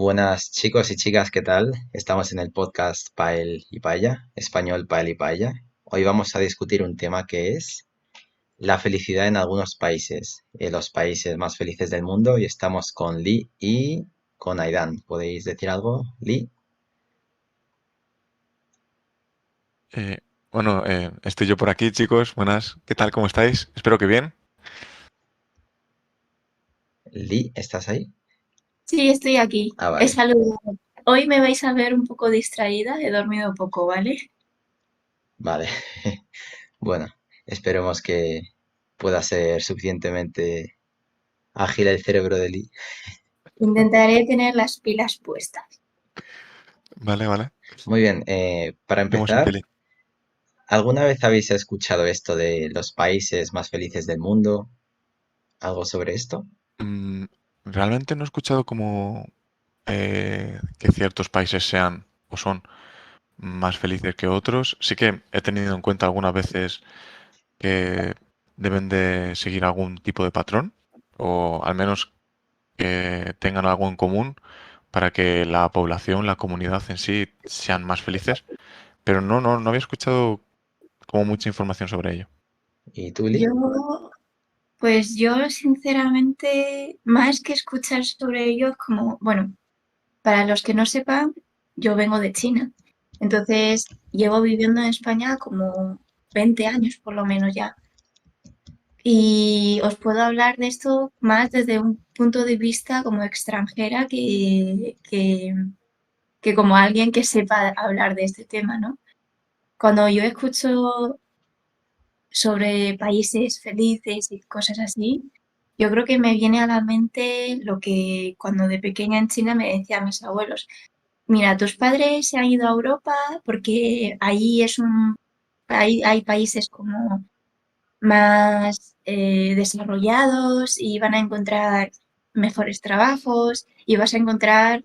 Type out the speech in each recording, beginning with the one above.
Buenas chicos y chicas, ¿qué tal? Estamos en el podcast Pael y Paya, español Pael y Paya. Hoy vamos a discutir un tema que es la felicidad en algunos países, los países más felices del mundo, y estamos con Lee y con Aidan. ¿Podéis decir algo, Lee? Eh, estoy yo por aquí, chicos. Buenas. ¿Qué tal? ¿Cómo estáis? Espero que bien. Lee, ¿estás ahí? Sí, estoy aquí. Ah, He vale, saludado. Hoy me vais a ver un poco distraída, he dormido poco, ¿vale? vale. Bueno, esperemos que pueda ser suficientemente ágil el cerebro de Lee. Intentaré tener las pilas puestas. Vale, vale. Muy bien, para Hacemos un empezar, pelín. ¿alguna vez habéis escuchado esto de los países más felices del mundo? ¿Algo sobre esto? Mm, Realmente no he escuchado como que ciertos países sean o son más felices que otros. Sí que he tenido en cuenta algunas veces que deben de seguir algún tipo de patrón o al menos que tengan algo en común para que la población, la comunidad en sí sean más felices. Pero no había escuchado como mucha información sobre ello. ¿Y tú, Lee? Yo, pues yo sinceramente, más que escuchar sobre ello, como, bueno, para los que no sepan, yo vengo de China. Entonces, llevo viviendo en España como 20 años por lo menos ya. Y os puedo hablar de esto más desde un punto de vista como extranjera que como alguien que sepa hablar de este tema, ¿no? Cuando yo escucho sobre países felices y cosas así, yo creo que me viene a la mente lo que cuando de pequeña en China me decían mis abuelos. Mira, tus padres se han ido a Europa porque ahí hay países como más desarrollados y van a encontrar mejores trabajos y vas a encontrar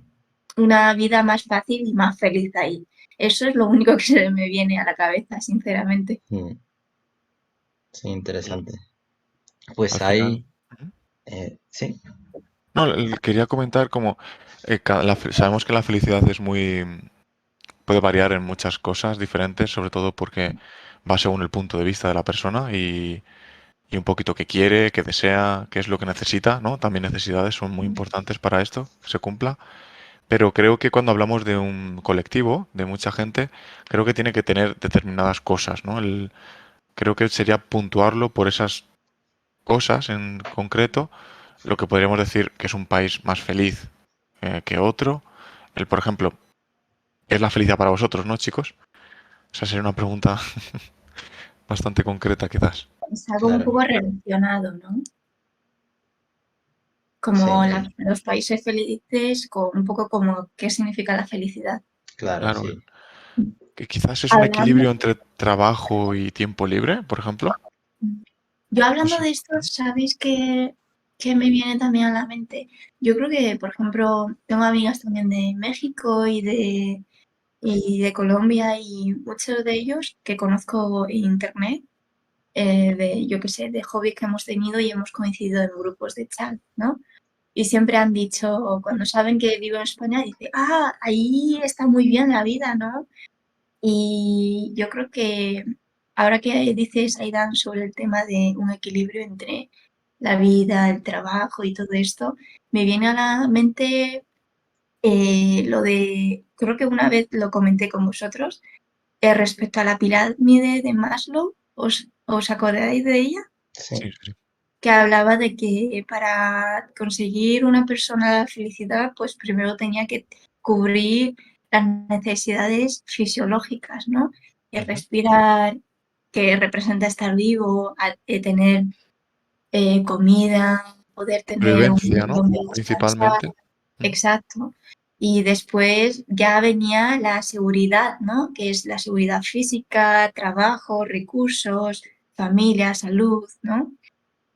una vida más fácil y más feliz ahí. Eso es lo único que se me viene a la cabeza, sinceramente. Mm, sí, Y interesante. Pues al final. hay, Ujú. sí, No, quería comentar como sabemos que la felicidad es puede variar en muchas cosas diferentes, sobre todo porque va según el punto de vista de la persona y un poquito qué quiere, qué desea, qué es lo que necesita, ¿no? También necesidades son muy importantes para esto, que se cumpla. Pero creo que cuando hablamos de un colectivo, de mucha gente, creo que tiene que tener determinadas cosas, ¿no? Creo que sería puntuarlo por esas cosas en concreto, lo que podríamos decir que es un país más feliz que otro. Por ejemplo, es la felicidad para vosotros, ¿no, chicos? Esa sería una pregunta bastante concreta, quizás. Es algo un claro, poco relacionado, ¿no? sí, Como los países felices, un poco como qué significa la felicidad. claro, Claro, sí. que quizás es un Hablando, equilibrio entre trabajo y tiempo libre, por ejemplo. yo No hablando sé. de esto, ¿sabéis qué me viene también a la mente? Yo creo que, por ejemplo, tengo amigas también de México y de Colombia y muchos de ellos que conozco en internet, yo qué sé, de hobbies que hemos tenido y hemos coincidido en grupos de chat, ¿no? Y siempre han dicho, cuando saben que vivo en España, dice, ahí está muy bien la vida, ¿no? Y yo creo que ahora que dices, Aidan, sobre el tema de un equilibrio entre la vida, el trabajo y todo esto, me viene a la mente lo de, creo que una vez lo comenté con vosotros, respecto a la pirámide de Maslow, ¿os acordáis de ella? Sí, Sí, sí, sí. Que hablaba de que para conseguir una persona la felicidad, pues primero tenía que cubrir las necesidades fisiológicas, ¿no? El Ujú. respirar, que representa estar vivo, tener comida, poder tener un Supervivencia, sitio ¿no? donde descansar, Principalmente. Ujú. exacto. Y después ya venía la seguridad, ¿no? Que es la seguridad física, trabajo, recursos, familia, salud, ¿no?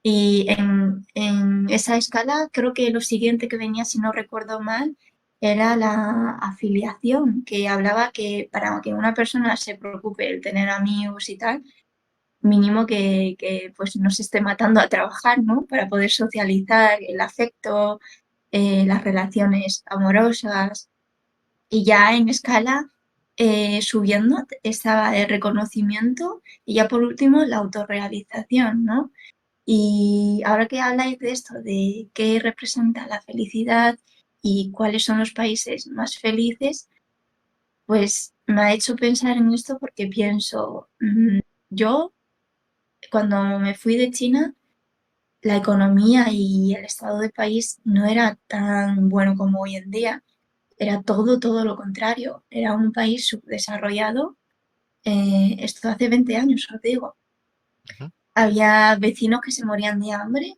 Y en esa escala, creo que lo siguiente que venía, si no recuerdo mal, era la afiliación, que hablaba que para que una persona se preocupe el tener amigos y tal, mínimo que pues no se esté matando a trabajar, ¿no? Para poder socializar el afecto, las relaciones amorosas y ya en escala subiendo estaba el reconocimiento y ya por último la autorrealización, ¿no? Y ahora que habláis de esto, de qué representa la felicidad y cuáles son los países más felices, pues me ha hecho pensar en esto porque pienso, yo cuando me fui de China, la economía y el estado del país no era tan bueno como hoy en día. Era todo lo contrario. Era un país subdesarrollado. Esto hace 20 años, os digo. Ujú. Había vecinos que se morían de hambre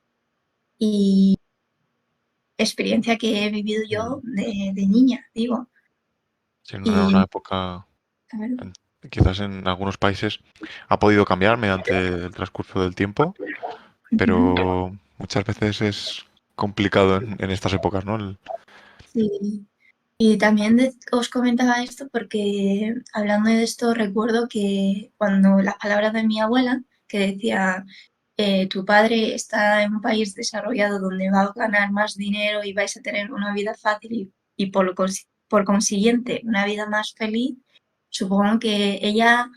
y experiencia que he vivido Mm. yo de niña, digo. Sí, no era una Y época, claro, en- quizás en algunos países ha podido cambiar mediante el transcurso del tiempo, ujú, pero muchas veces es complicado en estas épocas, ¿no? sí. Y también os comentaba esto porque hablando de esto recuerdo que cuando las palabras de mi abuela, que decía, tu padre está en un país desarrollado donde va a ganar más dinero y vais a tener una vida fácil y por consiguiente una vida más feliz, supongo que ella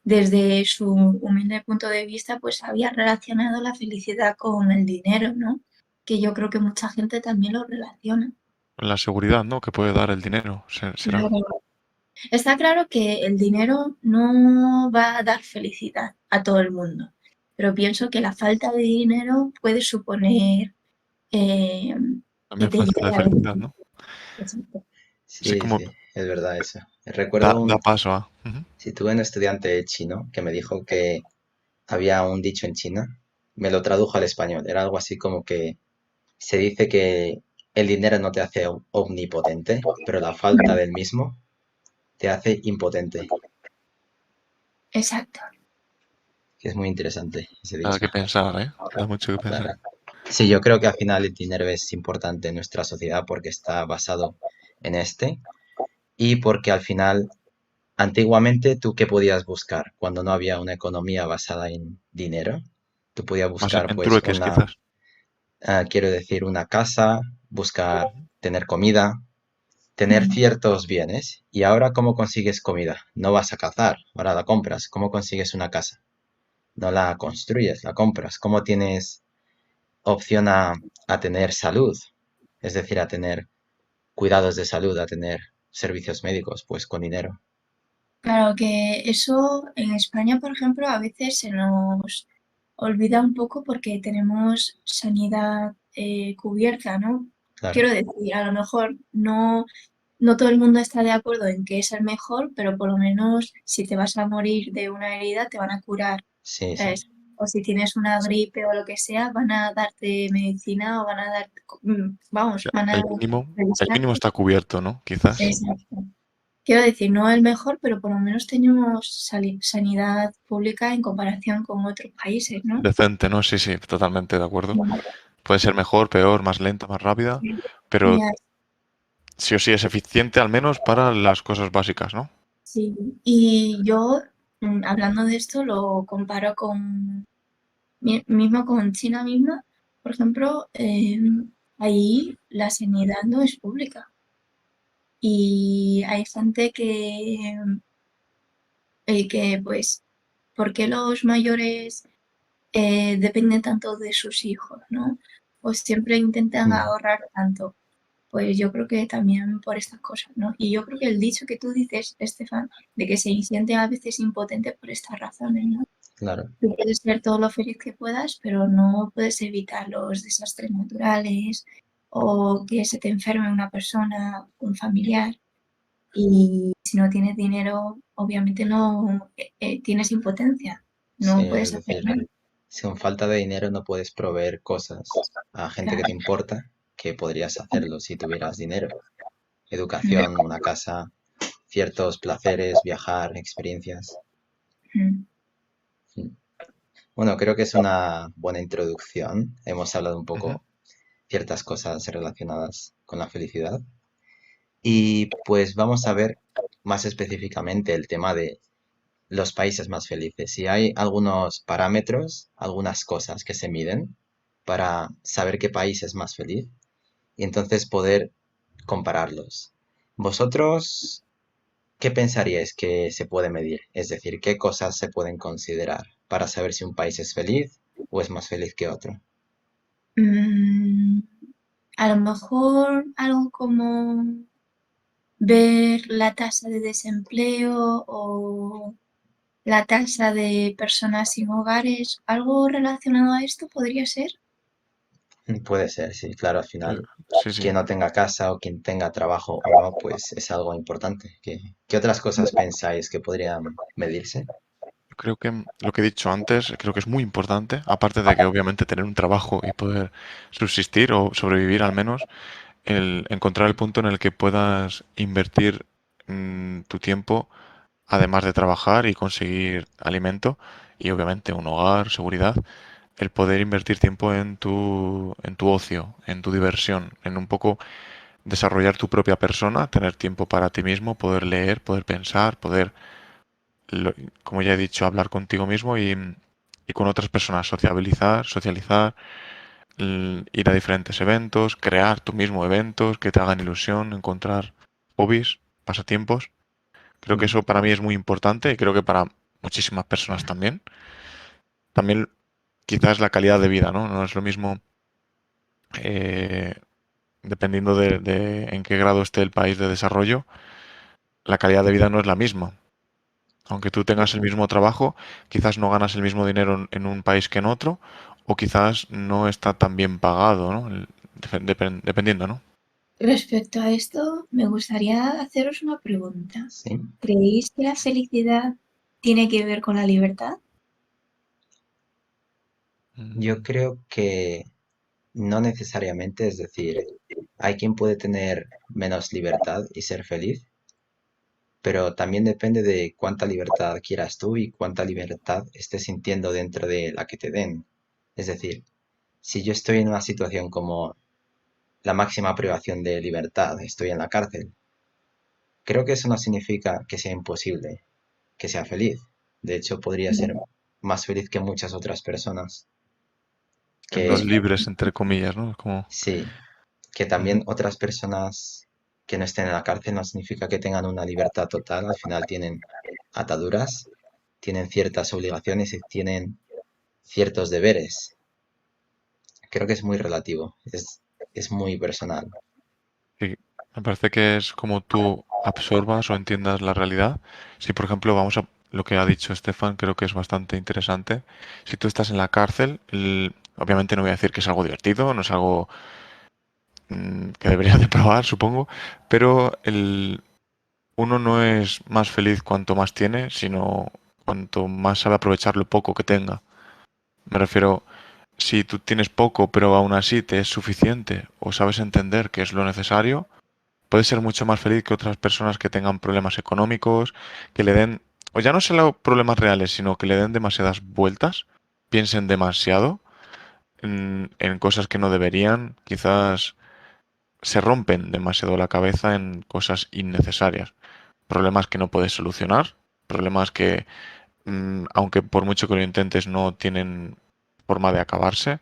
desde su humilde punto de vista pues había relacionado la felicidad con el dinero, ¿no? Que yo creo que mucha gente también lo relaciona. La seguridad, ¿no? Que puede dar el dinero, será. Claro. Está claro que el dinero no va a dar felicidad a todo el mundo, pero pienso que la falta de dinero puede suponer eh, que También te fuente lleve de a felicidad, ¿no? Exacto. Sí, Sí, como sí, es verdad eso. da, Recuerdo da un, paso a. Ujú. si tuve un estudiante chino que me dijo que había un dicho en China, me lo tradujo al español. Era algo así como que se dice que el dinero no te hace omnipotente, pero la falta del mismo te hace impotente. Exacto. Que es muy interesante ese Da dicho. que pensar, ¿eh? Da mucho que Claro. pensar. Sí, yo creo que al final el dinero es importante en nuestra sociedad porque está basado en este y porque al final, antiguamente, ¿tú qué podías buscar cuando no había una economía basada en dinero? Tú podías Más buscar, en pues, trueques, una, quizás. quiero decir, una casa, buscar Ujú. tener comida, tener Mm. ciertos bienes. ¿Y ahora cómo consigues comida? No vas a cazar, ahora la compras. ¿Cómo consigues una casa? No la construyes, la compras. ¿Cómo tienes opción a tener salud? Es decir, a tener cuidados de salud, a tener servicios médicos, pues con dinero. Claro que eso en España, por ejemplo, a veces se nos olvida un poco porque tenemos sanidad cubierta, ¿no? Claro, Quiero decir, a lo mejor no todo el mundo está de acuerdo en que es el mejor, pero por lo menos si te vas a morir de una herida, te van a curar, sí, sí. ¿sabes? O si tienes una gripe o lo que sea, van a darte medicina o van a dar, vamos, Ya, van a el mínimo revisarte. está cubierto, ¿no? Quizás. Exacto. Quiero decir, no el mejor, pero por lo menos tenemos sanidad pública en comparación con otros países, ¿no? Decente, ¿no? Sí, sí, totalmente de acuerdo. Puede ser mejor, peor, más lenta, más rápida, pero Ya, sí o sí es eficiente al menos para las cosas básicas, ¿no? sí. Y yo, hablando de esto, lo comparo con mismo con China misma. Por ejemplo, ahí la sanidad no es pública. Y hay gente que pues, ¿por qué los mayores dependen tanto de sus hijos, ¿no? Pues siempre intentan Mm, ahorrar tanto. Pues yo creo que también por estas cosas, ¿no? Y yo creo que el dicho que tú dices, Estefan, de que se siente a veces impotente por estas razones, ¿no? claro, Tú puedes ser todo lo feliz que puedas, pero no puedes evitar los desastres naturales o que se te enferme una persona, un familiar. Y si no tienes dinero, obviamente no tienes impotencia, sí, no es puedes hacer decir, nada. si con falta de dinero no puedes proveer cosas a gente que te Claro. importa, que podrías hacerlo si tuvieras dinero. Mm, Educación, una casa, ciertos placeres, viajar, experiencias. mm, Mm. Bueno, creo que es una buena introducción. Hemos hablado un Ujú. poco ciertas cosas relacionadas con la felicidad. Y pues vamos a ver más específicamente el tema de los países más felices. Si hay algunos parámetros, algunas cosas que se miden para saber qué país es más feliz. y entonces poder compararlos. ¿Vosotros qué pensaríais que se puede medir? Es decir, ¿qué cosas se pueden considerar para saber si un país es feliz o es más feliz que otro? Mm, a lo mejor algo como ver la tasa de desempleo o la tasa de personas sin hogares, algo relacionado a esto podría ser. Puede ser, sí, claro, al Eh, final, Sí, sí. quien no tenga casa o quien tenga trabajo o no, pues es algo importante. ¿Qué otras cosas pensáis que podrían medirse? Yo creo que lo que he dicho antes, creo que es muy importante, aparte de que obviamente tener un trabajo y poder subsistir o sobrevivir al menos, el encontrar el punto en el que puedas invertir tu tiempo, además de trabajar y conseguir alimento y obviamente un hogar, seguridad, el poder invertir tiempo en tu ocio, en tu diversión, en un poco desarrollar tu propia persona, tener tiempo para ti mismo, poder leer, poder pensar, poder, lo- como ya he dicho, hablar contigo mismo y con otras personas, socializar, ir a diferentes eventos, crear tú mismo eventos que te hagan ilusión, encontrar hobbies, pasatiempos. Creo que Mm, eso para mí es muy importante y creo que para muchísimas personas también. También quizás la calidad de vida, ¿no? No es lo mismo, eh, dependiendo de en qué grado esté el país de desarrollo, la calidad de vida no es la misma. Aunque tú tengas el mismo trabajo, quizás no ganas el mismo dinero en un país que en otro, o quizás no está tan bien pagado, ¿no? Dependiendo, ¿no? Respecto a esto, me gustaría haceros una pregunta. sí, ¿Creéis que la felicidad tiene que ver con la libertad? yo Mm, creo que no necesariamente, es decir, hay quien puede tener menos libertad y ser feliz, pero también depende de cuánta libertad quieras tú y cuánta libertad estés sintiendo dentro de la que te den. Es decir, si yo estoy en una situación como la máxima privación de libertad, estoy en la cárcel, creo que eso no significa que sea imposible, que sea feliz. De hecho, podría ser más feliz que muchas otras personas. Siendo Que libres, entre comillas, ¿no? Es como... sí, que Ujú. también otras personas que no estén en la cárcel no significa que tengan una libertad total. Al final tienen ataduras, tienen ciertas obligaciones y tienen ciertos deberes. Creo que es muy relativo, es muy personal. Sí, me parece que es como tú absorbas o entiendas la realidad. Si, por ejemplo, vamos a lo que ha dicho Estefan, creo que es bastante interesante. Si tú estás en la cárcel, obviamente no voy a decir que es algo divertido, no es algo que deberías de probar, supongo, pero uno no es más feliz cuanto más tiene, sino cuanto más sabe aprovechar lo poco que tenga. Me refiero, si tú tienes poco, pero aún así te es suficiente o sabes entender que es lo necesario, puedes ser mucho más feliz que otras personas que tengan problemas económicos, que le den, o ya no solo problemas reales, sino que le den demasiadas vueltas, piensen demasiado en cosas que no deberían, quizás se rompen demasiado la cabeza en cosas innecesarias, problemas que no puedes solucionar, problemas que, aunque por mucho que lo intentes, no tienen forma de acabarse.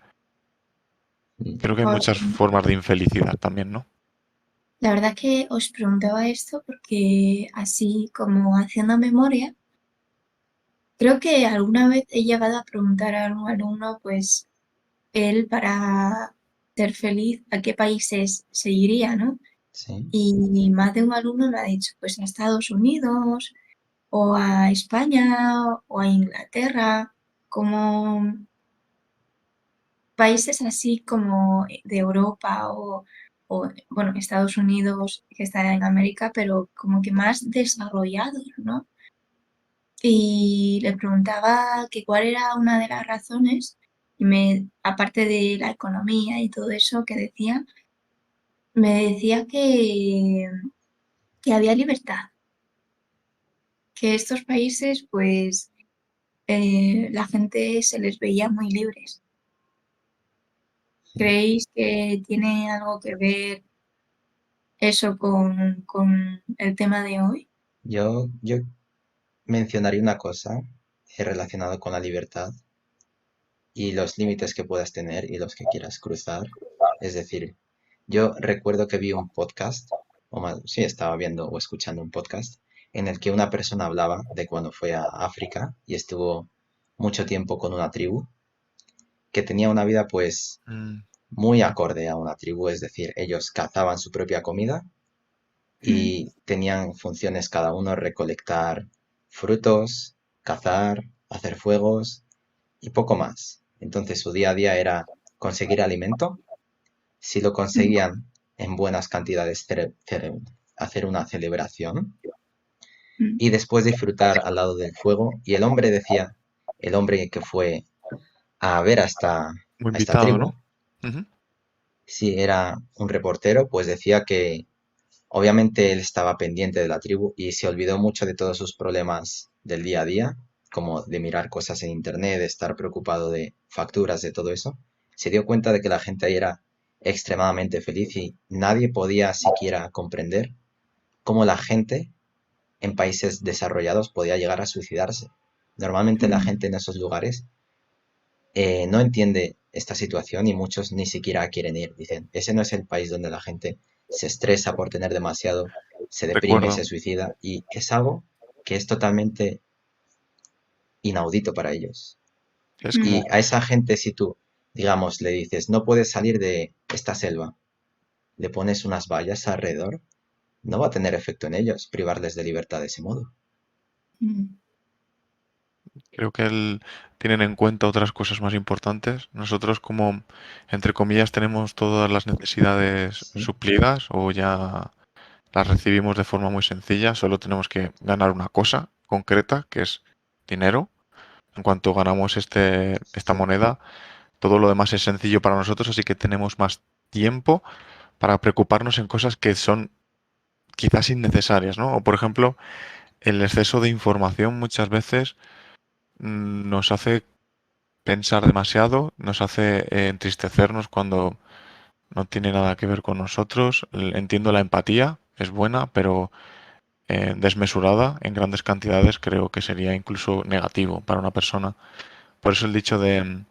Mm. Creo que hay muchas formas de infelicidad también, ¿no? La verdad que os preguntaba esto porque así como haciendo memoria, creo que alguna vez he llegado a preguntar a un alumno, pues él para ser feliz, ¿a qué países se iría, no? Sí, Y más de un alumno me ha dicho, pues a Estados Unidos o a España o a Inglaterra, como países así como de Europa o, bueno, Estados Unidos, que está en América, pero como que más desarrollados, ¿no? Y le preguntaba que cuál era una de las razones, y aparte de la economía y todo eso que decía, me decía que había libertad, que estos países, pues, la gente se les veía muy libres. sí. ¿Creéis que tiene algo que ver eso con el tema de hoy? Yo mencionaría una cosa relacionada con la libertad y los límites que puedas tener y los que quieras cruzar. Es decir, Yo recuerdo que vi un podcast, o más, sí, estaba viendo o escuchando un podcast, en el que una persona hablaba de cuando fue a África y estuvo mucho tiempo con una tribu que tenía una vida pues Mm, muy acorde a una tribu, es decir, ellos cazaban su propia comida Mm, y tenían funciones cada uno: recolectar frutos, cazar, hacer fuegos y poco más. Entonces su día a día era conseguir alimento. Si lo mm, conseguían en buenas cantidades, hacer una celebración mm, y después disfrutar al lado del fuego. Y el hombre decía, el hombre que fue a ver Muy a esta invitado, tribu, ¿no? Ujú. si era un reportero, pues decía que obviamente él estaba pendiente de la tribu y se olvidó mucho de todos sus problemas del día a día, como de mirar cosas en internet, de estar preocupado de facturas, de todo eso. Se dio cuenta de que la gente ahí era extremadamente feliz y nadie podía siquiera comprender cómo la gente en países desarrollados podía llegar a suicidarse. Normalmente la mm, gente en esos lugares no entiende esta situación y muchos ni siquiera quieren ir. Dicen, ese no es el país donde la gente se estresa por tener demasiado, se deprime, se Recuerdo. suicida y es algo que es totalmente inaudito para ellos. Es Y como, a esa gente, si tú, digamos, le dices, no puedes salir de esta selva, le pones unas vallas alrededor, no va a tener efecto en ellos privarles de libertad de ese modo. mm. creo que tienen en cuenta otras cosas más importantes. Nosotros como, entre comillas, tenemos todas las necesidades Sí, suplidas o ya las recibimos de forma muy sencilla. Solo tenemos que ganar una cosa concreta, que es dinero. En cuanto ganamos esta sí, moneda, todo lo demás es sencillo para nosotros, así que tenemos más tiempo para preocuparnos en cosas que son quizás innecesarias, ¿no? O por ejemplo, el exceso de información muchas veces nos hace pensar demasiado, nos hace entristecernos cuando no tiene nada que ver con nosotros. Entiendo la empatía, es buena, pero desmesurada en grandes cantidades creo que sería incluso negativo para una persona. Por eso el dicho de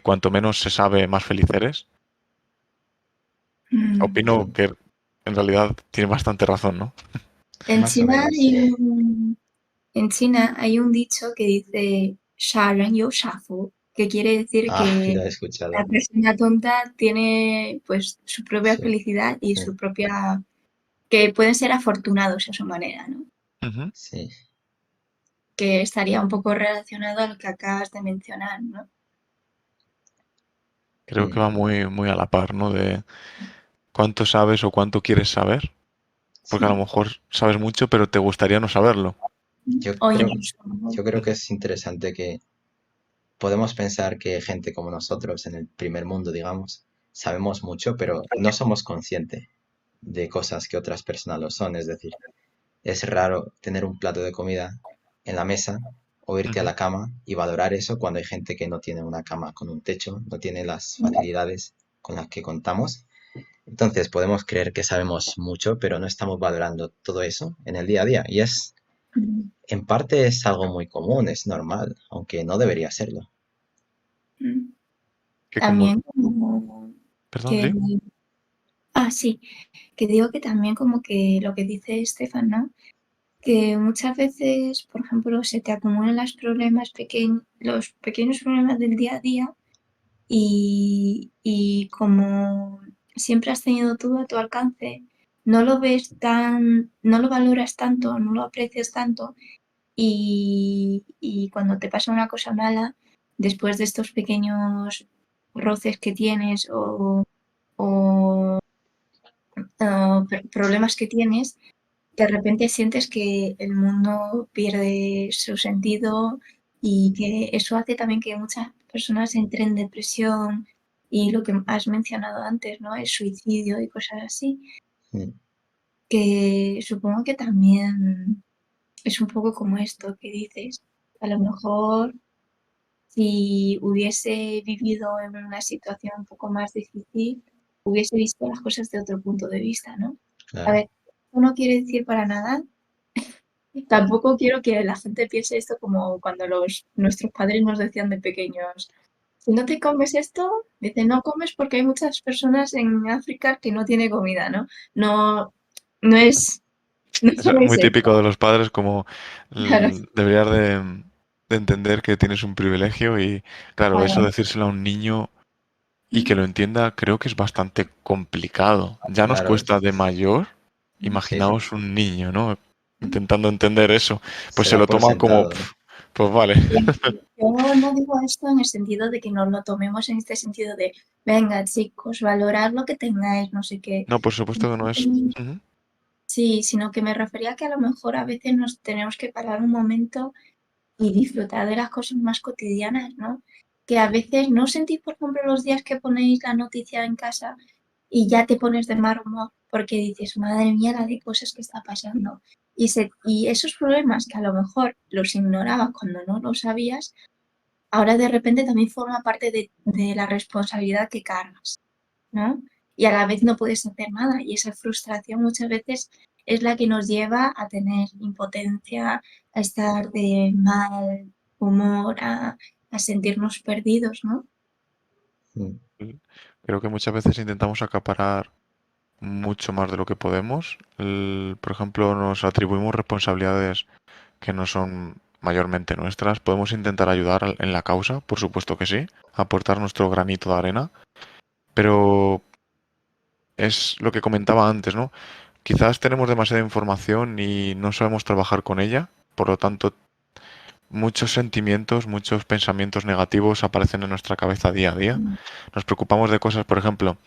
cuanto menos se sabe, más feliz eres. Mm. Opino que en realidad tiene bastante razón, ¿no? En más o China menos, sí. en China hay un dicho que dice 傻人有傻福, que quiere decir Ah, que lo he la escuchado. persona tonta tiene pues su propia Sí, felicidad y sí, su propia, que pueden ser afortunados a su manera, ¿no? Ujú. sí, Que estaría un poco relacionado a lo que acabas de mencionar, ¿no? Creo que mm, va muy, muy a la par, ¿no? De cuánto sabes o cuánto quieres saber, porque a lo Sí. mejor sabes mucho, pero te gustaría no saberlo. Yo O creo, incluso, yo creo que es interesante que podemos pensar que gente como nosotros en el primer mundo, digamos, sabemos mucho, pero no somos conscientes de cosas que otras personas lo son. Es decir, es raro tener un plato de comida en la mesa o irte a Ujú. la cama y valorar eso cuando hay gente que no tiene una cama con un techo, no tiene las facilidades con las que contamos. Entonces podemos creer que sabemos mucho, pero no estamos valorando todo eso en el día a día. Y en parte es algo muy común, es normal, aunque no debería serlo. Que como... también como Perdón, que, sí. sí, que digo que también como que lo que dice Estefan, ¿no? Que muchas veces, por ejemplo, se te acumulan los pequeños problemas del día a día y como siempre has tenido todo a tu alcance, no lo valoras tanto, no lo aprecias tanto y cuando te pasa una cosa mala, después de estos pequeños roces que tienes o, problemas que tienes, de repente sientes que el mundo pierde su sentido y que eso hace también que muchas personas entren en depresión y lo que has mencionado antes, ¿no? El suicidio y cosas así, Mm, que supongo que también es un poco como esto que dices. A lo mejor si hubiese vivido en una situación un poco más difícil, hubiese visto las cosas de otro punto de vista, ¿no? A claro, ver, esto no quiere decir para nada. Tampoco quiero que la gente piense esto como cuando nuestros padres nos decían de pequeños, si no te comes esto, dice, no comes porque hay muchas personas en África que no tiene comida, ¿no? No, no es, no Es solo es muy típico eso, de los padres como claro, deberías de entender que tienes un privilegio y claro, eso claro, decírselo a un niño y que lo entienda creo que es bastante complicado. Ya nos Claro, cuesta de mayor, sí, sí. imaginaos un niño, ¿no? Intentando entender eso, pues Se se da lo por toma como, sentado, ¿no? pues vale. yo no digo esto en el sentido de que nos lo tomemos en este sentido de, venga, chicos, valorad lo que tengáis, no sé qué. No, por supuesto que no es. Ujú. Sí, sino que me refería a que a lo mejor a veces nos tenemos que parar un momento y disfrutar de las cosas más cotidianas, ¿no? Que a veces no sentís, por ejemplo, los días que ponéis la noticia en casa y ya te pones de mal humor porque dices, madre mía, la de cosas que está pasando. Y esos problemas que a lo mejor los ignorabas cuando no los sabías, ahora de repente también forma parte de la responsabilidad que cargas, ¿no? Y a la vez no puedes hacer nada. Y esa frustración muchas veces es la que nos lleva a tener impotencia, a estar de mal humor, a sentirnos perdidos, ¿no? Mm, Creo que muchas veces intentamos acaparar mucho más de lo que podemos. Por ejemplo, nos atribuimos responsabilidades que no son mayormente nuestras. Podemos intentar ayudar en la causa, por supuesto que sí, aportar nuestro granito de arena, pero es lo que comentaba antes, ¿no? Quizás tenemos demasiada información y no sabemos trabajar con ella, por lo tanto, muchos sentimientos, muchos pensamientos negativos aparecen en nuestra cabeza día a día. Nos preocupamos de cosas, por ejemplo,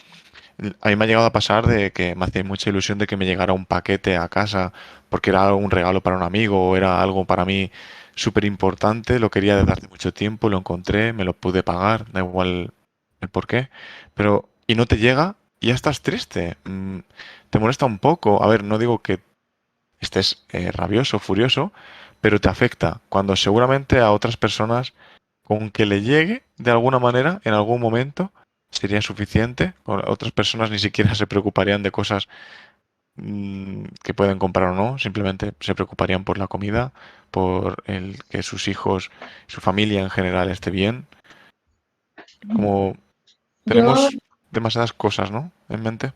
a mí me ha llegado a pasar de que me hacía mucha ilusión de que me llegara un paquete a casa porque era un regalo para un amigo o era algo para mí súper importante, lo quería desde hace mucho tiempo, lo encontré, me lo pude pagar, da igual el por qué, pero y no te llega y ya estás triste, te molesta un poco, a ver, no digo que estés rabioso, furioso, pero te afecta cuando seguramente a otras personas con que le llegue de alguna manera en algún momento sería suficiente. Otras personas ni siquiera se preocuparían de cosas que pueden comprar o no, simplemente se preocuparían por la comida, por el que sus hijos, su familia en general esté bien. Como Yo, tenemos demasiadas cosas, ¿no? En mente.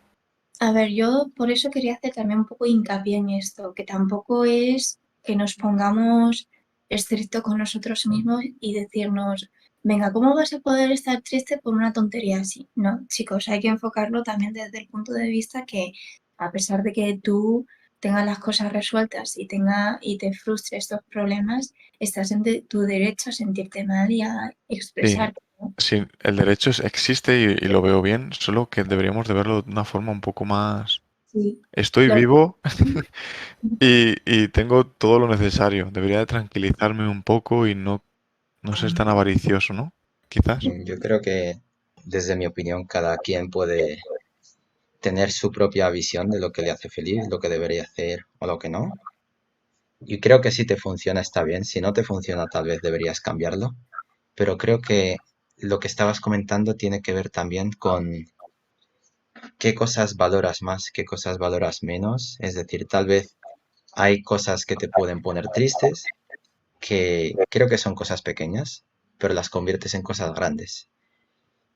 a ver, yo por eso quería hacer también un poco hincapié en esto, que tampoco es que nos pongamos estricto con nosotros mismos y decirnos, venga, ¿cómo vas a poder estar triste por una tontería así? No, chicos, hay que enfocarlo también desde el punto de vista que a pesar de que tú tengas las cosas resueltas y te frustres estos problemas, estás en tu derecho a sentirte mal y a Sí, expresarte, ¿no? sí, el derecho existe y lo veo bien, solo que deberíamos de verlo de una forma un poco más... Sí. Estoy Lo- vivo y tengo todo lo necesario. Debería de tranquilizarme un poco y no ser tan avaricioso, ¿no? Quizás. Yo creo que, desde mi opinión, cada quien puede tener su propia visión de lo que le hace feliz, lo que debería hacer o lo que no. Y creo que si te funciona está bien, si no te funciona tal vez deberías cambiarlo. Pero creo que lo que estabas comentando tiene que ver también con qué cosas valoras más, qué cosas valoras menos. Es decir, tal vez hay cosas que te pueden poner tristes, que creo que son cosas pequeñas, pero las conviertes en cosas grandes.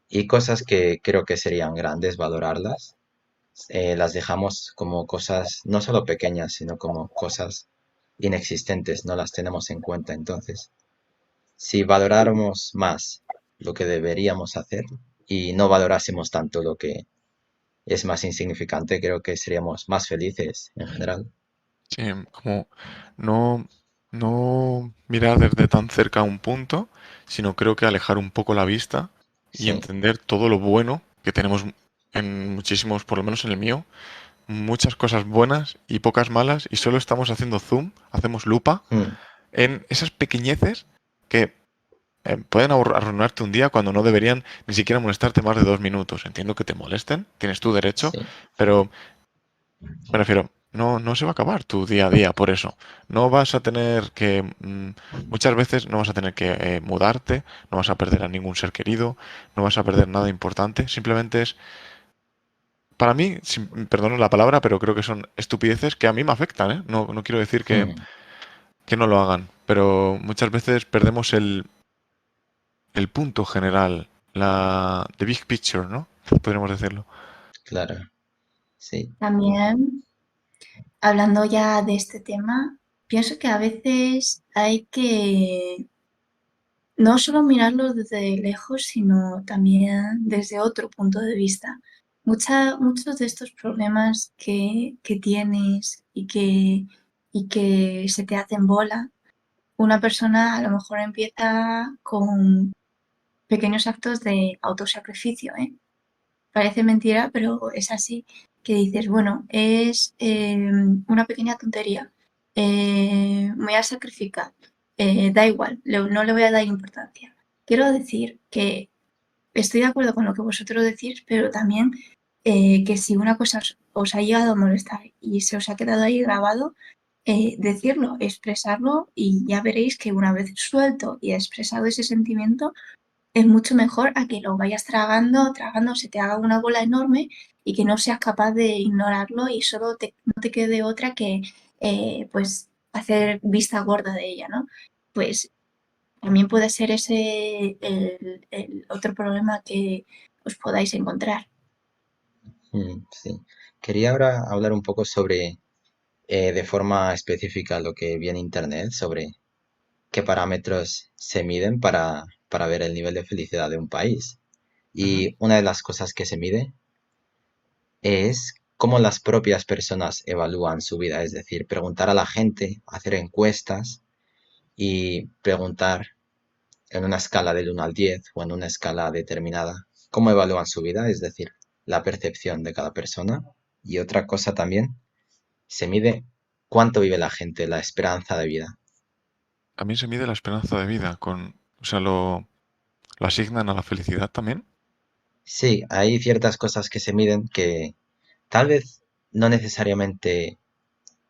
Y cosas que creo que serían grandes valorarlas, las dejamos como cosas no solo pequeñas, sino como cosas inexistentes, no las tenemos en cuenta. Entonces, si valoráramos más lo que deberíamos hacer y no valorásemos tanto lo que es más insignificante, creo que seríamos más felices en general. Sí, como no, no mirar desde tan cerca un punto, sino creo que alejar un poco la vista y Sí. entender todo lo bueno que tenemos en muchísimos, por lo menos en el mío, muchas cosas buenas y pocas malas, y solo estamos haciendo zoom, hacemos lupa Mm, en esas pequeñeces que pueden arruinarte un día cuando no deberían ni siquiera molestarte más de 2 minutos. Entiendo que te molesten, tienes tu derecho, sí. pero me refiero, no se va a acabar tu día a día por eso. No vas a tener que, muchas veces no vas a tener que mudarte, no vas a perder a ningún ser querido, no vas a perder nada importante. Simplemente es, para mí, perdono la palabra, pero creo que son estupideces que a mí me afectan, ¿eh? No quiero decir Mm, que no lo hagan, pero muchas veces perdemos el punto general the big picture, ¿no? Podríamos decirlo. Claro, sí. También, hablando ya de este tema, pienso que a veces hay que no solo mirarlo desde lejos, sino también desde otro punto de vista. Muchos de estos problemas que tienes y que se te hacen bola, una persona a lo mejor empieza con pequeños actos de autosacrificio, ¿eh? Parece mentira, pero es así, que dices, bueno, es una pequeña tontería, me voy a sacrificar, da igual, no le voy a dar importancia. Quiero decir que estoy de acuerdo con lo que vosotros decís, pero también que si una cosa os ha llegado a molestar y se os ha quedado ahí grabado, decirlo, expresarlo y ya veréis que una vez suelto y expresado ese sentimiento, es mucho mejor a que lo vayas tragando, tragando, se te haga una bola enorme y que no seas capaz de ignorarlo y solo no te quede otra que pues hacer vista gorda de ella, ¿no? Pues también puede ser ese el otro problema que os podáis encontrar. Sí. Quería ahora hablar un poco sobre, de forma específica, lo que vi en Internet, sobre qué parámetros se miden para ver el nivel de felicidad de un país. Ujú. Y una de las cosas que se mide es cómo las propias personas evalúan su vida, es decir, preguntar a la gente, hacer encuestas y preguntar en una escala del 1 al 10 o en una escala determinada cómo evalúan su vida, es decir, la percepción de cada persona. Y otra cosa también, se mide cuánto vive la gente, la esperanza de vida. También se mide la esperanza de vida o sea, lo asignan a la felicidad también. Sí, hay ciertas cosas que se miden que tal vez no necesariamente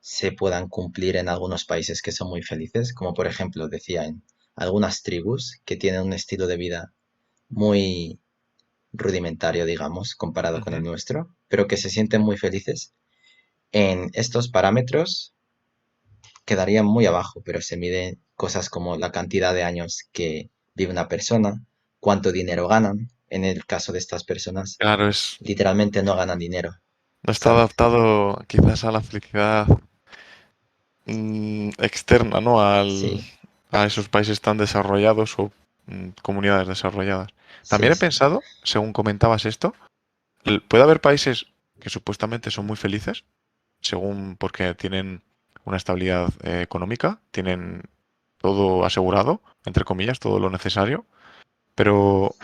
se puedan cumplir en algunos países que son muy felices, como por ejemplo decía en algunas tribus que tienen un estilo de vida muy rudimentario, digamos, comparado con el Ujú. nuestro, pero que se sienten muy felices. En estos parámetros quedarían muy abajo, pero se miden cosas como la cantidad de años que vive una persona, cuánto dinero ganan. En el caso de estas personas, Claro, literalmente no ganan dinero, no está ¿sabes? adaptado quizás a la felicidad externa, ¿no? Sí, A esos países tan desarrollados o comunidades desarrolladas. También sí, he pensado, según comentabas esto, puede haber países que supuestamente son muy felices, según porque tienen una estabilidad económica, tienen todo asegurado, entre comillas, todo lo necesario, pero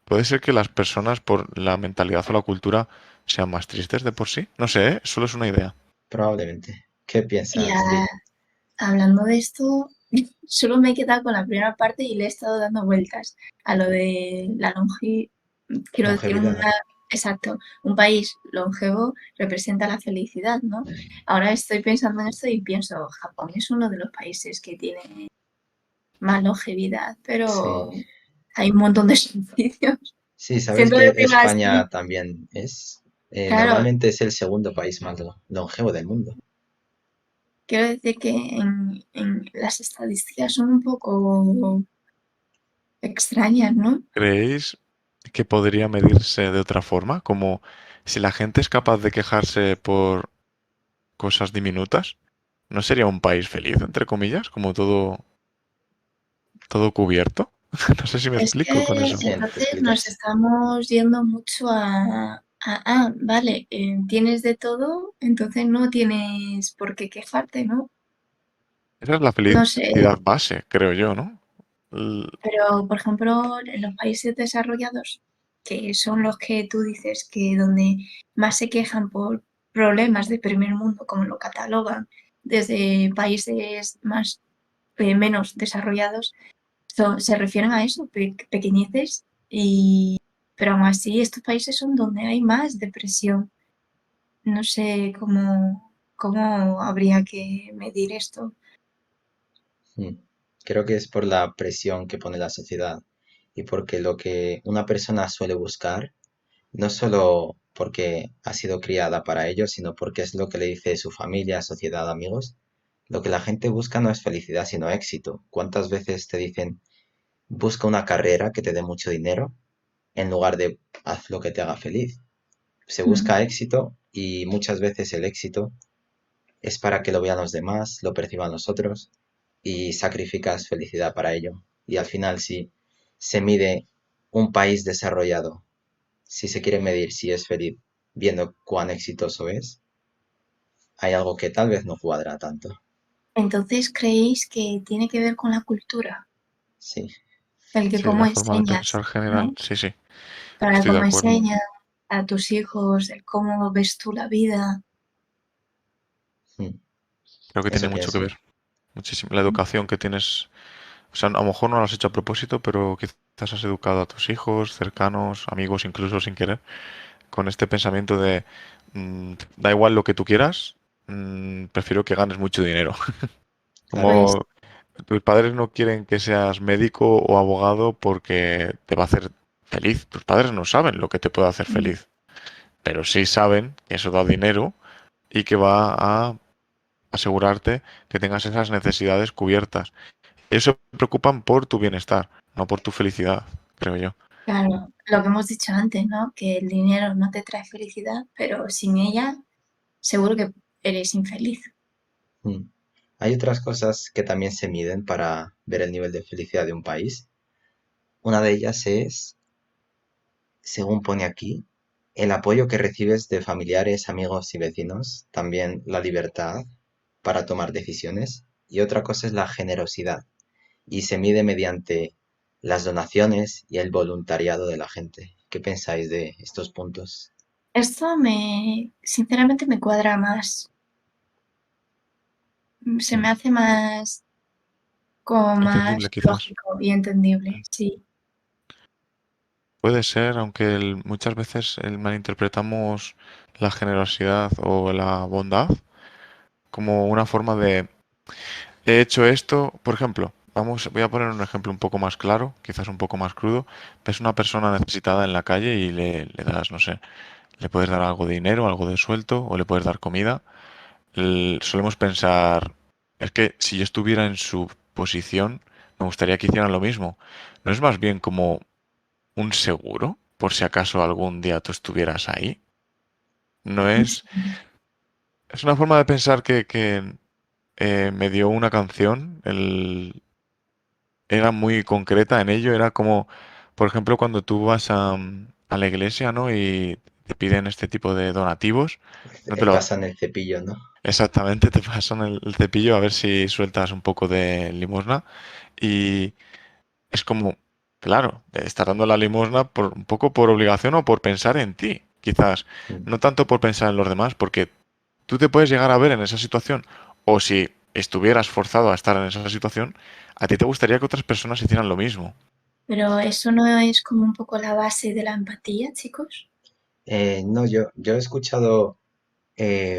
puede ser que las personas por la mentalidad o la cultura sean más tristes de por sí. No sé, ¿eh? Solo es una idea. probablemente. ¿Qué Y piensas, Lee? hablando de esto, solo me he quedado con la primera parte y le he estado dando vueltas a lo de la longevidad. Quiero decir, Longevidad. exacto, un país longevo representa la felicidad, ¿no? Ahora estoy pensando en esto y pienso, Japón es uno de los países que tiene más longevidad, Sí. pero hay un montón de subsidios. Sí, sabes Siento que decirlo España así. también es, Claro, normalmente es el segundo país más longevo del mundo. quiero decir que en las estadísticas son un poco extrañas, ¿no? ¿Creéis que podría medirse de otra forma? Como si la gente es capaz de quejarse por cosas diminutas, ¿no sería un país feliz, entre comillas? Como todo cubierto. No sé si me Es explico con que eso. Sí, te entonces nos explicas. estamos yendo mucho vale, tienes de todo, entonces no tienes por qué quejarte, ¿no? Esa es la No sé, felicidad base, creo yo, ¿no? L- pero por ejemplo, en los países desarrollados, que son los que tú dices que donde más se quejan por problemas de primer mundo, como lo catalogan, desde países más menos desarrollados, se refieren a eso, pequeñeces, pero aún así estos países son donde hay más depresión. No sé cómo habría que medir esto. Mm. Creo que es por la presión que pone la sociedad y porque lo que una persona suele buscar, no solo porque ha sido criada para ello, sino porque es lo que le dice su familia, sociedad, amigos. Lo que la gente busca no es felicidad, sino éxito. ¿Cuántas veces te dicen, busca una carrera que te dé mucho dinero? en lugar de haz lo que te haga feliz. Se Mm. busca éxito y muchas veces el éxito es para que lo vean los demás, lo perciban los otros y sacrificas felicidad para ello. Y al final, si se mide un país desarrollado, si se quiere medir si es feliz viendo cuán exitoso es, hay algo que tal vez no cuadra tanto. Entonces, ¿creéis que tiene que ver con la cultura? Sí, El que Sí, cómo la forma de enseñas, pensar general, ¿no? sí, sí, Para estoy de cómo acuerdo. enseñas a tus hijos, el cómo ves tú la vida. mm, Creo que tiene eso mucho que pienso. ver. Muchísimo. La educación que tienes, o sea, a lo mejor no lo has hecho a propósito, pero quizás has educado a tus hijos, cercanos, amigos, incluso sin querer, con este pensamiento de da igual lo que tú quieras, prefiero que ganes mucho dinero. Claro, Pues, Como tus padres no quieren que seas médico o abogado porque te va a hacer feliz. Tus padres no saben lo que te puede hacer mm, feliz, pero sí saben que eso da dinero y que va a asegurarte que tengas esas necesidades cubiertas. Ellos se preocupan por tu bienestar, no por tu felicidad, creo yo. claro, lo que hemos dicho antes, ¿no? Que el dinero no te trae felicidad, pero sin ella seguro que eres infeliz. mm. Hay otras cosas que también se miden para ver el nivel de felicidad de un país. Una de ellas es, según pone aquí, el apoyo que recibes de familiares, amigos y vecinos, también la libertad para tomar decisiones y otra cosa es la generosidad y se mide mediante las donaciones y el voluntariado de la gente. ¿Qué pensáis de estos puntos? Esto sinceramente me cuadra más. Se me Mm, hace como Entendible, más quizás. lógico y entendible, sí. Puede ser, aunque muchas veces malinterpretamos la generosidad o la bondad como una forma de he hecho esto, por ejemplo, voy a poner un ejemplo un poco más claro, quizás un poco más crudo. Ves una persona necesitada en la calle y le das, no sé, le puedes dar algo de dinero, algo de sueldo o le puedes dar comida. Solemos pensar, es que si yo estuviera en su posición, me gustaría que hicieran lo mismo. ¿No es más bien como un seguro, por si acaso algún día tú estuvieras ahí? No es, Sí. es una forma de pensar que me dio una canción, era muy concreta en ello, era como, por ejemplo, cuando tú vas a la iglesia, ¿no? Y te piden este tipo de donativos, no te lo, pasan el cepillo, ¿no? exactamente, te pasan el cepillo a ver si sueltas un poco de limosna y es como, claro, estás dando la limosna un poco por obligación o por pensar en ti, quizás, Mm. no tanto por pensar en los demás, porque tú te puedes llegar a ver en esa situación o si estuvieras forzado a estar en esa situación, a ti te gustaría que otras personas hicieran lo mismo. Pero eso no es como un poco la base de la empatía, chicos. No, yo he escuchado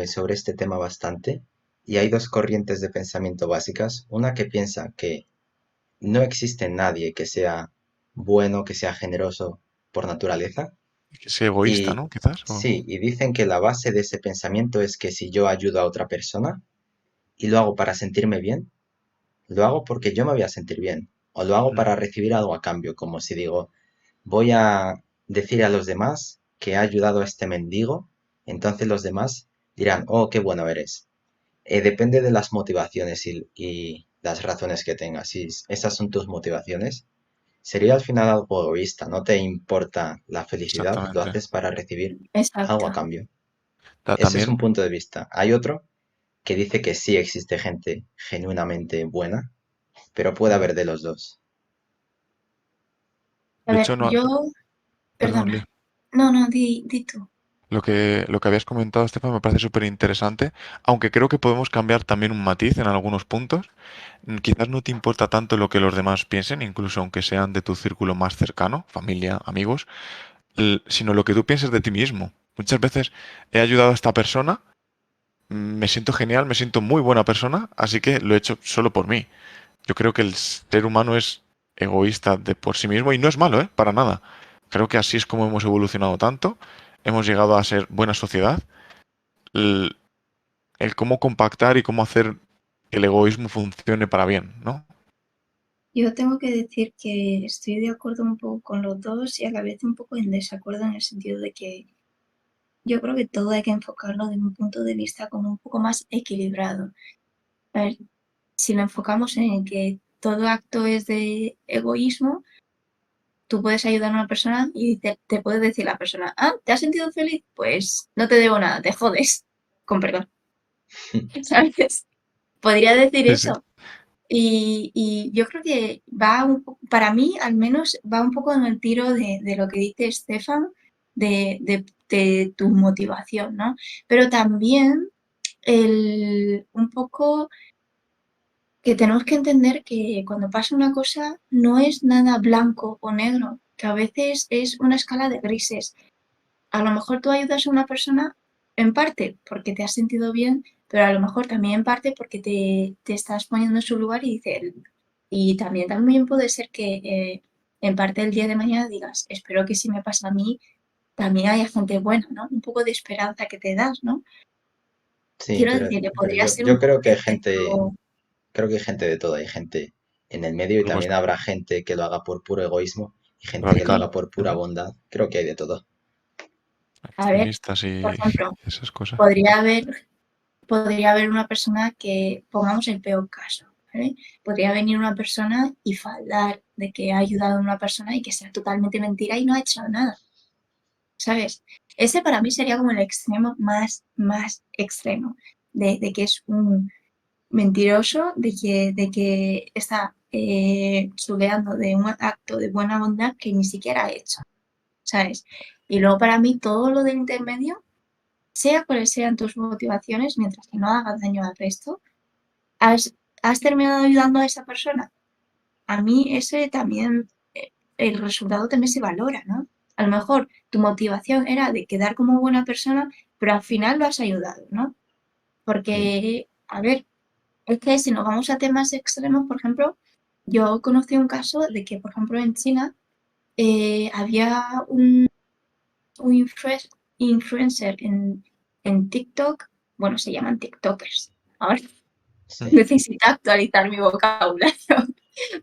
sobre este tema bastante y hay dos corrientes de pensamiento básicas. Una que piensa que no existe nadie que sea bueno, que sea generoso por naturaleza. Que sea egoísta, Y ¿no? Quizás. sí, y dicen que la base de ese pensamiento es que si yo ayudo a otra persona y lo hago para sentirme bien, lo hago porque yo me voy a sentir bien. O lo hago Mm, para recibir algo a cambio, como si digo, voy a decir a los demás que he ayudado a este mendigo, entonces los demás dirán, oh, qué bueno eres. Depende de las motivaciones y las razones que tengas. Si esas son tus motivaciones, sería al final algo egoísta. No te importa la felicidad, lo exactamente. haces para recibir algo Exacto. a cambio. Ese es También, un punto de vista. Hay otro que dice que sí existe gente genuinamente buena, pero puede mm, haber de los dos. A de ver, hecho, no, yo, perdón, perdona. No, no, di tú. lo que habías comentado, Estefan, me parece súper interesante, aunque creo que podemos cambiar también un matiz en algunos puntos. Quizás no te importa tanto lo que los demás piensen, incluso aunque sean de tu círculo más cercano, familia, amigos, sino lo que tú pienses de ti mismo. Muchas veces he ayudado a esta persona, me siento genial, me siento muy buena persona, así que lo he hecho solo por mí. Yo creo que el ser humano es egoísta de por sí mismo y no es malo, ¿eh? Para nada. Creo que así es como hemos evolucionado tanto, hemos llegado a ser buena sociedad. El, el cómo compactar y cómo hacer que el egoísmo funcione para bien, ¿no? Yo tengo que decir que estoy de acuerdo un poco con los dos y a la vez un poco en desacuerdo en el sentido de que yo creo que todo hay que enfocarlo desde un punto de vista como un poco más equilibrado. A ver, si lo enfocamos en que todo acto es de egoísmo, tú puedes ayudar a una persona y te puede decir la persona, ¿te has sentido feliz? Pues no te debo nada, te jodes. Con perdón, ¿sabes? Podría decir Sí, sí. eso. Y yo creo que va para mí al menos va un poco en el tiro de lo que dice Estefan, de tu motivación, ¿no? Pero también un poco que tenemos que entender que cuando pasa una cosa no es nada blanco o negro, que a veces es una escala de grises. A lo mejor tú ayudas a una persona en parte porque te has sentido bien, pero a lo mejor también en parte porque te estás poniendo en su lugar y dices, y también puede ser que en parte el día de mañana digas, espero que si me pasa a mí, también haya gente buena, ¿no? Un poco de esperanza que te das, ¿no? Sí, Quiero decir que pero podría ser un yo poco creo que hay de gente, todo. creo que hay gente de todo, hay gente en el medio y Luego también habrá gente que lo haga por puro egoísmo y gente que lo radical. haga por pura Ujú. bondad. Creo que hay de todo. A ver, Extremistas por y ejemplo, esas cosas. podría haber una persona que, pongamos el peor caso, ¿vale? Podría venir una persona y faldar de que ha ayudado a una persona y que sea totalmente mentira y no ha hecho nada, ¿sabes? Ese para mí sería como el extremo más extremo, de que es un mentiroso, de que está chuleando de un acto de buena bondad que ni siquiera ha hecho, ¿sabes? Y luego para mí todo lo del intermedio, sea cuales sean tus motivaciones, mientras que no hagas daño al resto, has terminado ayudando a esa persona. A mí ese también, el resultado también se valora, ¿no? A lo mejor tu motivación era de quedar como buena persona, pero al final lo has ayudado, ¿no? Mm. Porque, a ver, es que si nos vamos a temas extremos, por ejemplo, yo conocí un caso de que, por ejemplo, en China había un influencer en TikTok, bueno, se llaman TikTokers. Ahora Sí. necesito actualizar mi vocabulario.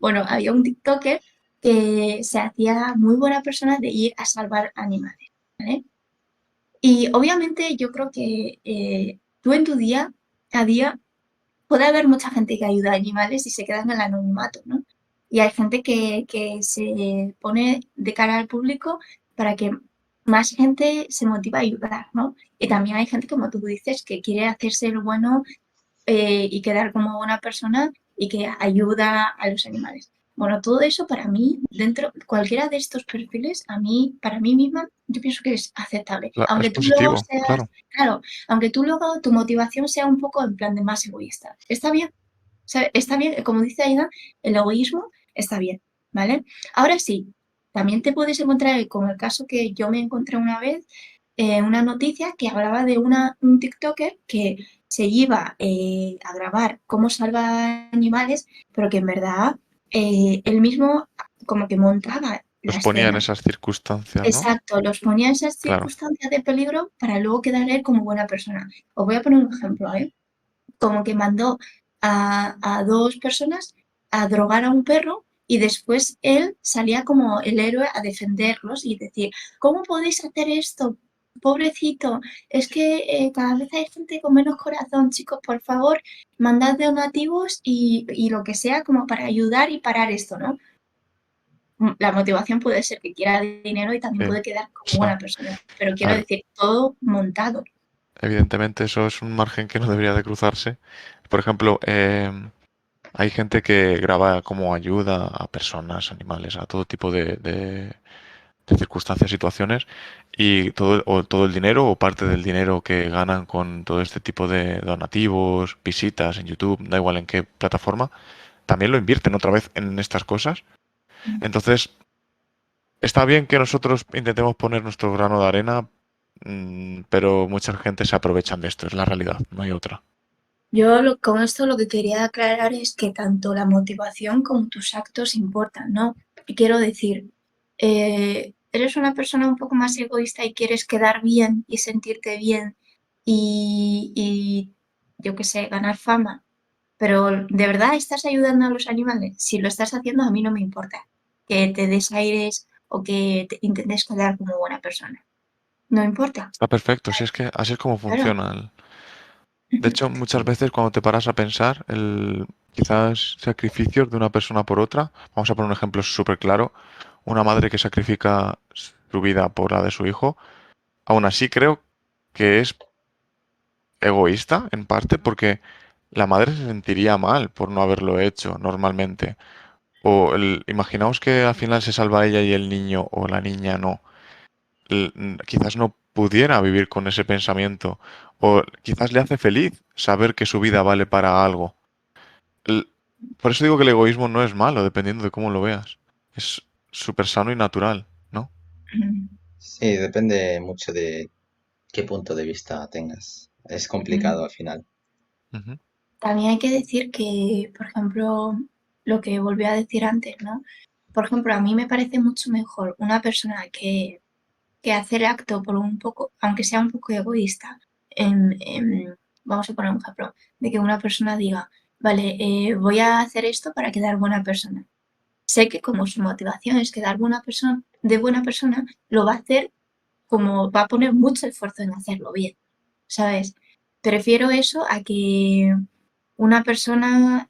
Bueno, había un TikToker que se hacía muy buena persona de ir a salvar animales, ¿vale? Y obviamente yo creo que tú en tu día a día puede haber mucha gente que ayuda a animales y se queda en el anonimato, ¿no? Y hay gente que se pone de cara al público para que más gente se motive a ayudar, ¿no? Y también hay gente, como tú dices, que quiere hacerse el bueno y quedar como una persona y que ayuda a los animales. Bueno, todo eso para mí, dentro, cualquiera de estos perfiles, para mí misma, yo pienso que es aceptable. Es Aunque tú luego positivo, seas, claro. claro, aunque tú luego tu motivación sea un poco en plan de más egoísta. Está bien, o sea, está bien, como dice Aida, el egoísmo está bien, ¿vale? Ahora sí, también te puedes encontrar con el caso que yo me encontré una vez, una noticia que hablaba de un TikToker que se iba a grabar cómo salva animales, pero que en verdad él mismo como que montaba la Los ponía en escena. esas circunstancias, ¿no? Exacto, los ponía en esas Claro. circunstancias de peligro para luego quedar él como buena persona. Os voy a poner un ejemplo, ¿eh? Como que mandó a dos personas a drogar a un perro y después él salía como el héroe a defenderlos y decir, ¿cómo podéis hacer esto? Pobrecito, es que cada vez hay gente con menos corazón, chicos, por favor, mandad donativos y lo que sea como para ayudar y parar esto, ¿no? La motivación puede ser que quiera dinero y también Sí. puede quedar O como buena sea, persona, pero a quiero ver, decir, todo montado. evidentemente eso es un margen que no debería de cruzarse. Por ejemplo, hay gente que graba como ayuda a personas, animales, a todo tipo de circunstancias, situaciones, y todo el dinero o parte del dinero que ganan con todo este tipo de donativos, visitas en YouTube, da igual en qué plataforma, también lo invierten otra vez en estas cosas. Entonces, está bien que nosotros intentemos poner nuestro grano de arena, pero mucha gente se aprovechan de esto, es la realidad, no hay otra. Con esto lo que quería aclarar es que tanto la motivación como tus actos importan, ¿no? Y quiero decir, eres una persona un poco más egoísta y quieres quedar bien y sentirte bien y yo qué sé, ganar fama. Pero ¿de verdad estás ayudando a los animales? Si lo estás haciendo, a mí no me importa que te desaires o que intentes quedar como buena persona. No importa. Está perfecto, si es que así es como Claro. funciona. De hecho, muchas veces cuando te paras a pensar, quizás sacrificios de una persona por otra, vamos a poner un ejemplo súper claro, una madre que sacrifica su vida por la de su hijo, aún así creo que es egoísta en parte porque la madre se sentiría mal por no haberlo hecho normalmente. Imaginaos que al final se salva ella y el niño o la niña no. Quizás no pudiera vivir con ese pensamiento o quizás le hace feliz saber que su vida vale para algo. El- por eso digo que el egoísmo no es malo, dependiendo de cómo lo veas. Es súper sano y natural, ¿no? Sí, depende mucho de qué punto de vista tengas. Es complicado al final. Ujú. También hay que decir que, por ejemplo, lo que volví a decir antes, ¿no? Por ejemplo, a mí me parece mucho mejor una persona que hacer acto por un poco, aunque sea un poco egoísta, vamos a poner un ejemplo, de que una persona diga, vale, voy a hacer esto para quedar buena persona. Sé que como su motivación es quedar buena persona, de buena persona, lo va a hacer como va a poner mucho esfuerzo en hacerlo bien, ¿sabes? Prefiero eso a que una persona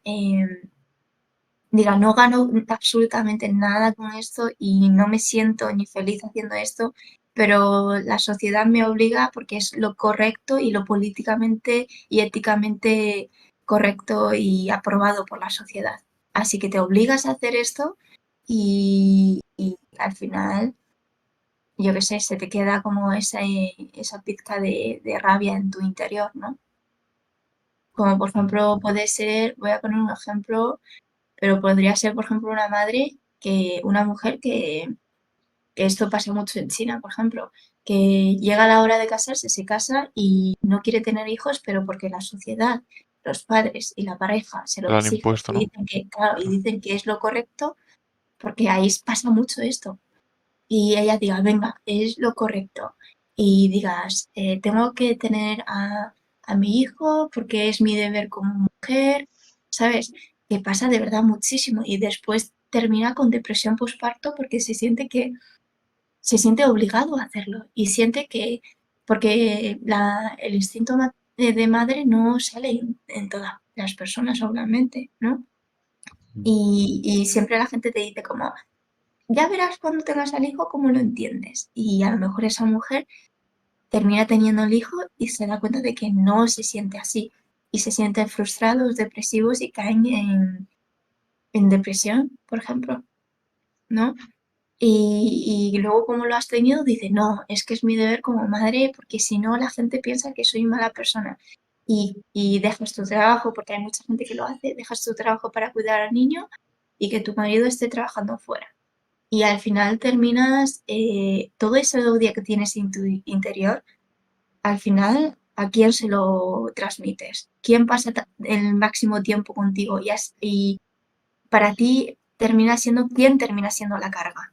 diga, no gano absolutamente nada con esto y no me siento ni feliz haciendo esto, pero la sociedad me obliga porque es lo correcto y lo políticamente y éticamente correcto y aprobado por la sociedad. Así que te obligas a hacer esto y al final, yo qué sé, se te queda como esa pizca de rabia en tu interior, ¿no? Como por ejemplo puede ser, voy a poner un ejemplo, pero podría ser, por ejemplo, una madre una mujer que esto pasa mucho en China, por ejemplo, que llega la hora de casarse, se casa y no quiere tener hijos, pero porque la sociedad, los padres y la pareja se lo Lo han exigen impuesto, y ¿no? dicen que, claro, y Claro. dicen que es lo correcto, porque ahí pasa mucho esto. Y ella diga, venga, es lo correcto. Y digas, tengo que tener a mi hijo porque es mi deber como mujer, ¿sabes? Que pasa de verdad muchísimo y después termina con depresión postparto porque se siente obligado a hacerlo y siente que, porque el instinto de madre no sale en todas las personas, obviamente, ¿no? Y siempre la gente te dice como, ya verás cuando tengas al hijo cómo lo entiendes. Y a lo mejor esa mujer termina teniendo el hijo y se da cuenta de que no se siente así. Y se sienten frustrados, depresivos y caen en depresión, por ejemplo, ¿no? Y luego, como lo has tenido, dice, no, es que es mi deber como madre, porque si no, la gente piensa que soy mala persona. Y dejas tu trabajo, porque hay mucha gente que lo hace, dejas tu trabajo para cuidar al niño y que tu marido esté trabajando fuera. Y al final terminas, todo ese odio que tienes en tu interior, al final, ¿a quién se lo transmites? ¿Quién pasa el máximo tiempo contigo? Y para ti termina siendo, ¿quién termina siendo la carga?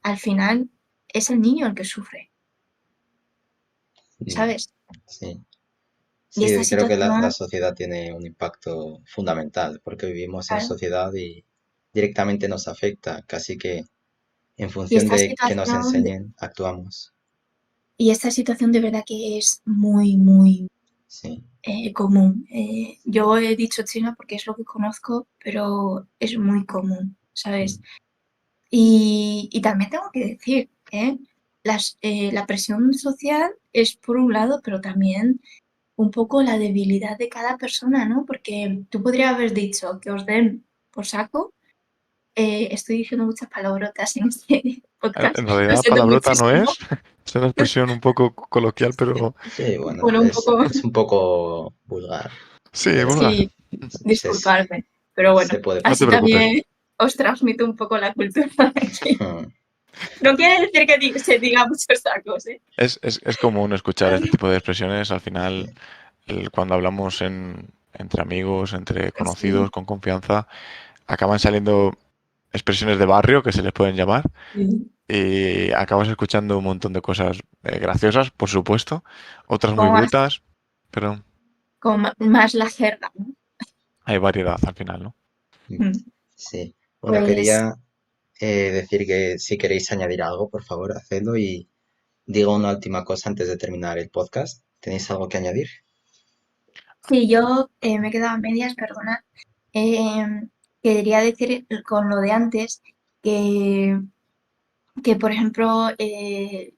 Al final es el niño el que sufre, Mm, ¿sabes? sí, Y esta sí, creo que la situación, sociedad tiene un impacto fundamental porque vivimos en claro, sociedad y directamente nos afecta, casi que en y función esta de que nos situación, enseñen, actuamos. y esta situación de verdad que es muy, muy Sí. común. Yo he dicho China porque es lo que conozco, pero es muy común, ¿sabes? Mm, Y también tengo que decir, la presión social es por un lado, pero también un poco la debilidad de cada persona, ¿no? Porque tú podrías haber dicho que os den por saco. Estoy diciendo muchas palabrotas en este podcast, En lo realidad, siento palabrota no muchísimo. es. Es una expresión un poco coloquial, pero sí, bueno, Bueno, un poco, es un poco vulgar, sí, pero vulgar. sí, se, disculparme, pero bueno, se puede No te así preocupes. también os transmito un poco la cultura de aquí. No quiere decir que se diga muchos sacos, ¿eh? Es común escuchar este tipo de expresiones. Al Sí, final, cuando hablamos entre amigos, entre conocidos, Sí, con confianza, acaban saliendo expresiones de barrio que se les pueden llamar sí. y acabas escuchando un montón de cosas graciosas, por supuesto, otras muy Como más, brutas, pero como más la jerga, ¿no? hay variedad al final, ¿no? Mm. Sí. Bueno, Pues quería decir que si queréis añadir algo, por favor, hacedlo y digo una última cosa antes de terminar el podcast. ¿Tenéis algo que añadir? sí, yo me he quedado a medias, perdona. Quería decir con lo de antes que, por ejemplo,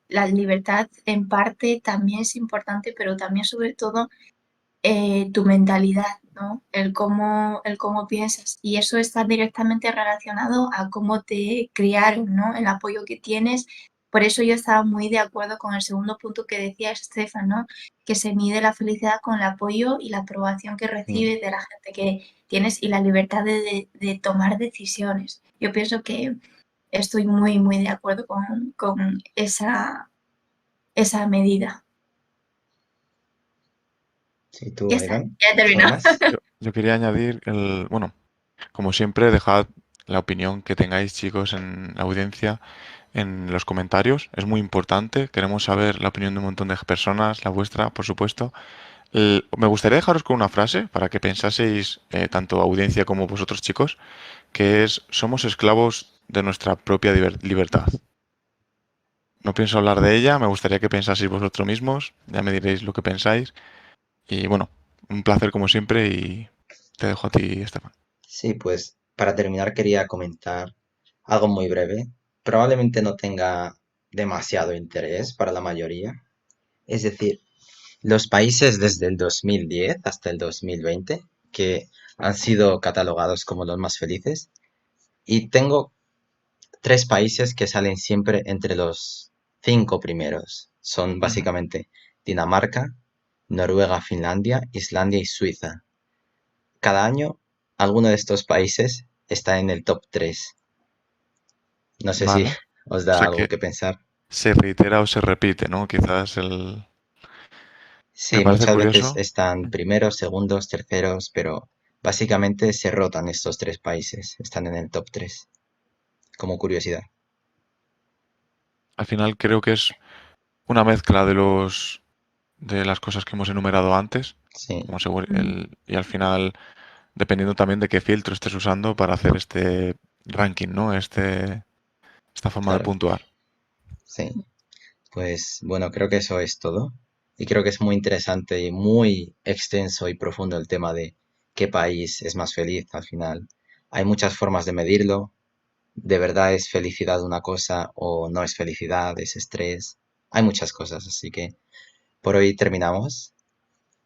la libertad en parte también es importante, pero también sobre todo tu mentalidad, ¿no? El cómo piensas. Y eso está directamente relacionado a cómo te criaron, ¿no? El apoyo que tienes. Por eso yo estaba muy de acuerdo con el segundo punto que decía Estefan, ¿no? Que se mide la felicidad con el apoyo y la aprobación que Mm, recibes de la gente que tienes y la libertad de tomar decisiones. Yo pienso que estoy muy, muy de acuerdo con esa medida. Sí, Ya tú, está, Aidan, ya he ¿algo terminado. más? Yo quería añadir bueno, como siempre, dejad la opinión que tengáis, chicos, en la audiencia, en los comentarios. Es muy importante. Queremos saber la opinión de un montón de personas, la vuestra, por supuesto. Me gustaría dejaros con una frase para que pensaseis, tanto audiencia como vosotros, chicos, que es: somos esclavos de nuestra propia libertad. No pienso hablar de ella, me gustaría que pensaseis vosotros mismos, ya me diréis lo que pensáis. Y bueno, un placer como siempre y te dejo a ti, Estefan. Sí, pues para terminar quería comentar algo muy breve. Probablemente no tenga demasiado interés para la mayoría. Es decir, los países desde el 2010 hasta el 2020 que han sido catalogados como los más felices. Y tengo tres países que salen siempre entre los cinco primeros. Son Ujú. básicamente Dinamarca, Noruega, Finlandia, Islandia y Suiza. Cada año, alguno de estos países está en el top 3. No sé si Vale. os O da sea algo que que pensar. se reitera o se repite, ¿no? Quizás me Sí, parece muchas veces curioso. están primeros, segundos, terceros, pero básicamente se rotan estos tres países. Están en el top 3, como curiosidad. Al final creo que es una mezcla de las cosas que hemos enumerado antes, Sí, como Mm. y al final, dependiendo también de qué filtro estés usando para hacer este ranking, ¿no? Esta forma de claro. puntuar. Sí. Pues bueno, creo que eso es todo. Y creo que es muy interesante y muy extenso y profundo el tema de qué país es más feliz al final. Hay muchas formas de medirlo. ¿De verdad es felicidad una cosa o no es felicidad, es estrés? Hay muchas cosas, así que por hoy terminamos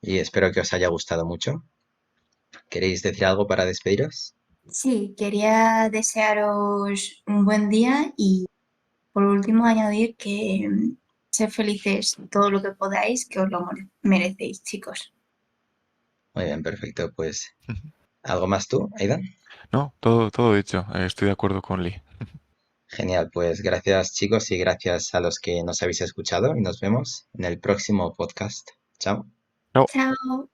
y espero que os haya gustado mucho. ¿Queréis decir algo para despediros? Sí, quería desearos un buen día y por último añadir que sed felices todo lo que podáis, que os lo merecéis, chicos. Muy bien, perfecto. Pues, ¿algo más tú, Aidan? No, todo dicho. Estoy de acuerdo con Lee. Genial, pues gracias chicos y gracias a los que nos habéis escuchado y nos vemos en el próximo podcast. Chao. Chao. Chao.